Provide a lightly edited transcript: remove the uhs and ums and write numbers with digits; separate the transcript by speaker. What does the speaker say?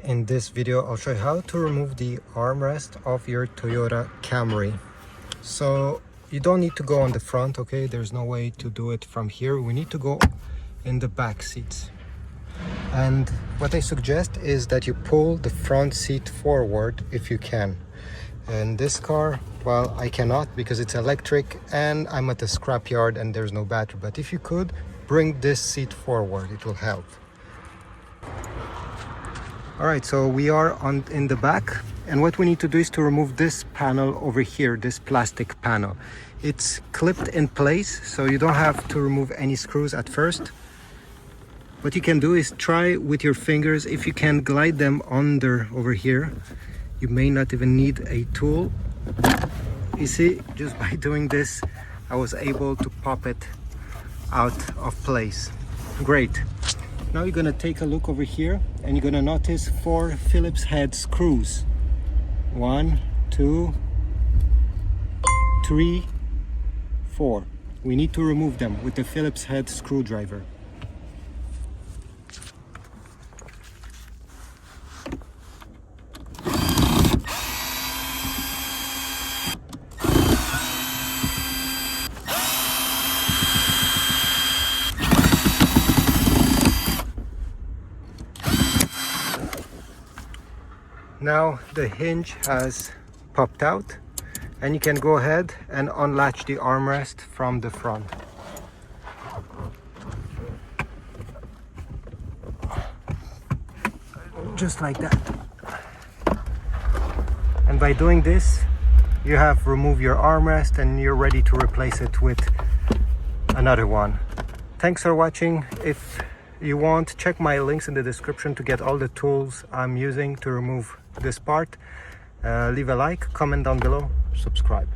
Speaker 1: In this video I'll show you how to remove the armrest of your Toyota Camry. So you don't need to go on the front, okay? There's no way to do it from here. We need to go in the back seats. And what I suggest is that you pull the front seat forward if you can. In this car, well, I cannot because it's electric and I'm at the scrapyard and there's no battery. But if you could, bring this seat forward, it will help. All right, so we are in the back, and what we need to do is to remove this panel over here, this plastic panel. It's clipped in place, so you don't have to remove any screws at first. What you can do is try with your fingers, if you can glide them under over here. You may not even need a tool. You see, just by doing this, I was able to pop it out of place. Great. Now you're gonna take a look over here and you're gonna notice 4 Phillips head screws. 1, 2, 3, 4. We need to remove them with the Phillips head screwdriver. Now the hinge has popped out and you can go ahead and unlatch the armrest from the front. Just like that. And by doing this, you have removed your armrest and you're ready to replace it with another one. Thanks for watching. If you want, check my links in the description to get all the tools I'm using to remove this part. Leave a like, comment down below, subscribe.